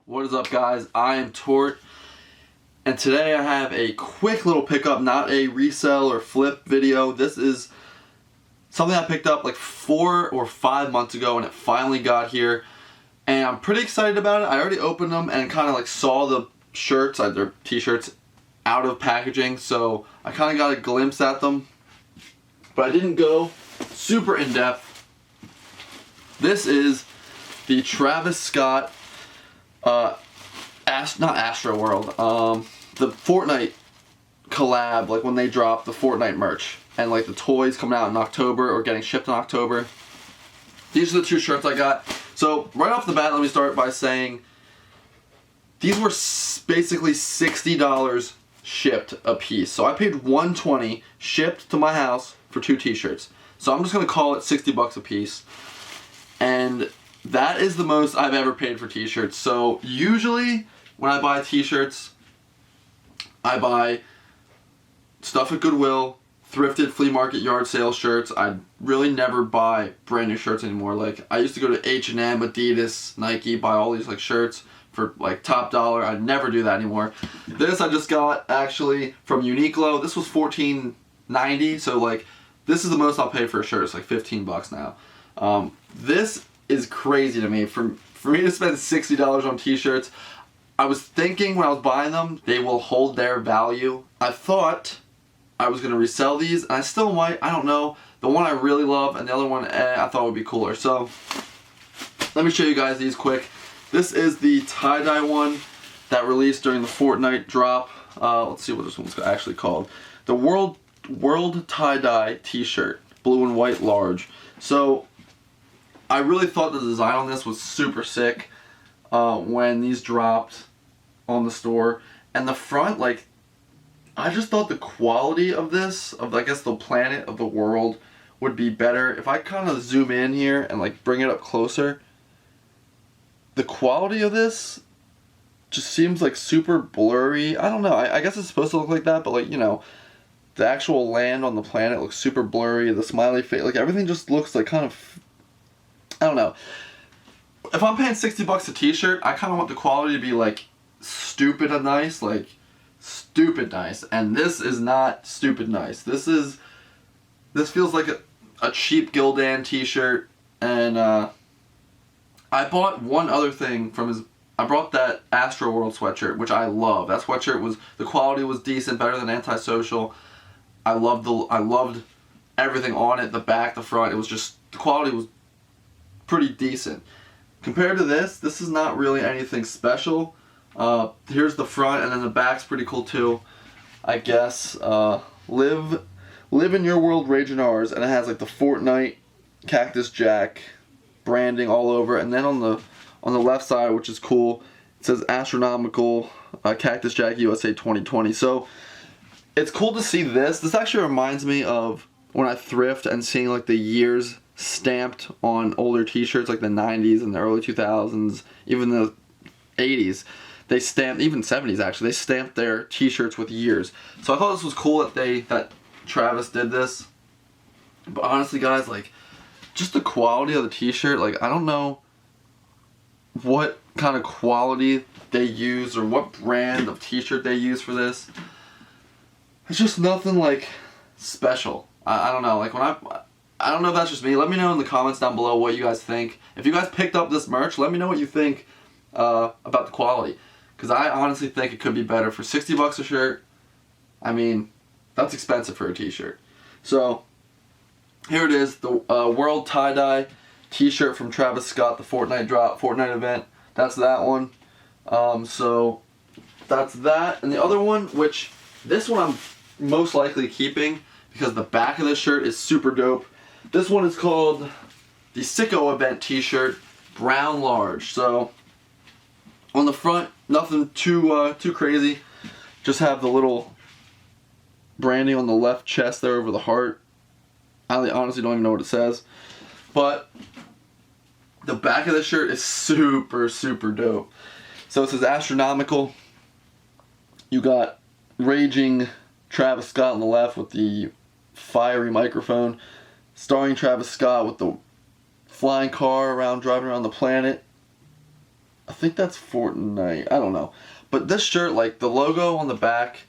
What is up, guys? I am Tort, and today I have a quick little pickup, not a resell or flip video. This is something I picked up like 4 or 5 months ago, and it finally got here, and I'm pretty excited about it. I already opened them and kind of like saw the shirts, their t-shirts, out of packaging, so I kind of got a glimpse at them, but I didn't go super in depth. This is the Travis Scott not Astroworld, the Fortnite collab, like when they drop the Fortnite merch and like the toys coming out in October or getting shipped in October. These are the 2 shirts I got. So right off the bat, let me start by saying these were basically $60 shipped a piece. So I paid $120 shipped to my house for 2 t-shirts. So I'm just gonna call it 60 bucks a piece. And that is the most I've ever paid for t-shirts. So usually when I buy t-shirts, I buy stuff at Goodwill, thrifted flea market yard sale shirts. I really never buy brand new shirts anymore. Like I used to go to H&M, Adidas, Nike, buy all these like shirts for like top dollar. I never do that anymore. This I just got actually from Uniqlo. This was $14.90. So like this is the most I'll pay for a shirt. It's like 15 bucks now. This is crazy to me. For me to spend $60 on t-shirts, I was thinking when I was buying them, they will hold their value. I thought I was going to resell these, and I still might. I don't know. The one I really love and the other one I thought would be cooler. So let me show you guys these quick. This is the tie-dye one that released during the Fortnite drop. Let's see what this one's actually called. The World Tie-Dye t-shirt, blue and white large. So I really thought the design on this was super sick when these dropped on the store. And the front, like, I just thought the quality of this, of I guess the planet of the world, would be better. If I kind of zoom in here and like bring it up closer, the quality of this just seems like super blurry. I don't know, I guess it's supposed to look like that, but like, you know, the actual land on the planet looks super blurry. The smiley face, like everything just looks like kind of, I don't know. If I'm paying 60 bucks a t-shirt, I kind of want the quality to be like stupid and nice, like stupid nice. And this is not stupid nice. This feels like a cheap Gildan t-shirt. And I bought one other thing from I brought that Astroworld sweatshirt, which I love. That sweatshirt the quality was decent, better than Antisocial. I loved everything on it, the back, the front. It was just, the quality was pretty decent. Compared to this is not really anything special. Here's the front, and then the back's pretty cool too, I guess. Live in your world, rage in ours, and it has like the Fortnite Cactus Jack branding all over, and then on the left side, which is cool, it says Astronomical Cactus Jack USA 2020. So it's cool to see this. This actually reminds me of when I thrift and seeing like the years stamped on older t-shirts, like the 90s and the early 2000s, even the 80s. They stamped, even 70s actually, they stamped their t-shirts with years. So I thought this was cool that Travis did this. But honestly, guys, like, just the quality of the t-shirt, like, I don't know what kind of quality they use or what brand of t-shirt they use for this. It's just nothing like special. I don't know, like when I don't know if that's just me. Let me know in the comments down below what you guys think. If you guys picked up this merch, let me know what you think about the quality. Because I honestly think it could be better. For 60 bucks a shirt, I mean, that's expensive for a t-shirt. So, here it is, the World Tie-Dye t-shirt from Travis Scott, the Fortnite event. That's that one. So, that's that. And the other one, which, this one I'm most likely keeping, because the back of this shirt is super dope. This one is called the Sicko Event t-shirt, brown large. So on the front, nothing too crazy. Just have the little branding on the left chest there over the heart. I honestly don't even know what it says. But the back of the shirt is super, super dope. So it says Astronomical. You got raging Travis Scott on the left with the fiery microphone, starring Travis Scott with the flying car driving around the planet. I think that's Fortnite. I don't know. But this shirt, like the logo on the back,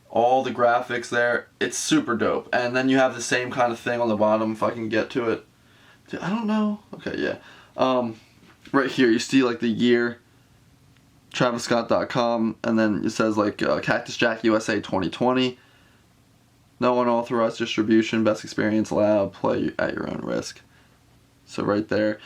all the graphics there, it's super dope. And then you have the same kind of thing on the bottom if I can get to it. Dude, I don't know. Okay, yeah. Right here you see like the year, TravisScott.com, and then it says like Cactus Jack USA 2020. No unauthorized distribution, best experience lab, play at your own risk. So right there.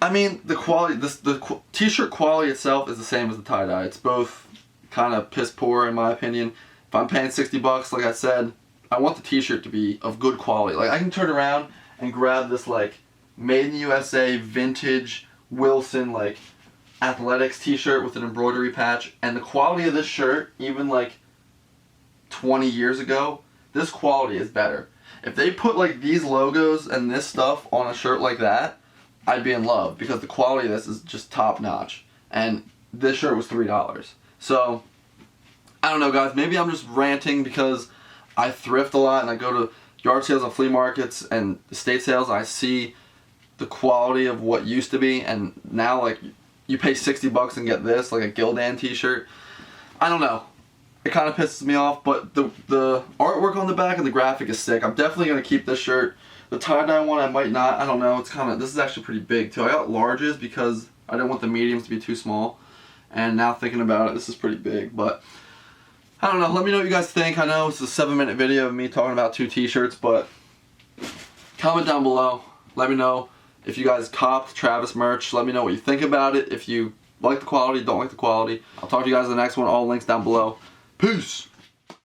I mean, the quality, the t-shirt quality itself is the same as the tie-dye. It's both kind of piss poor in my opinion. If I'm paying $60, like I said, I want the t-shirt to be of good quality. Like I can turn around and grab this like made in the USA vintage Wilson like athletics t-shirt with an embroidery patch, and the quality of this shirt, even like 20 years ago, this quality is better. If they put like these logos and this stuff on a shirt like that, I'd be in love, because the quality of this is just top notch. And this shirt was $3. So, I don't know guys, maybe I'm just ranting because I thrift a lot and I go to yard sales and flea markets and estate sales, and I see the quality of what used to be, and now like you pay $60 and get this, like a Gildan t-shirt. I don't know. It kind of pisses me off, but the artwork on the back and the graphic is sick. I'm definitely going to keep this shirt. The tie-dye one I might not. I don't know. It's kind of, this is actually pretty big too. I got larges because I didn't want the mediums to be too small. And now thinking about it, this is pretty big. But I don't know. Let me know what you guys think. I know it's a 7-minute video of me talking about 2 t-shirts, but comment down below. Let me know if you guys copped Travis merch. Let me know what you think about it. If you like the quality, don't like the quality. I'll talk to you guys in the next one. All links down below. Peace!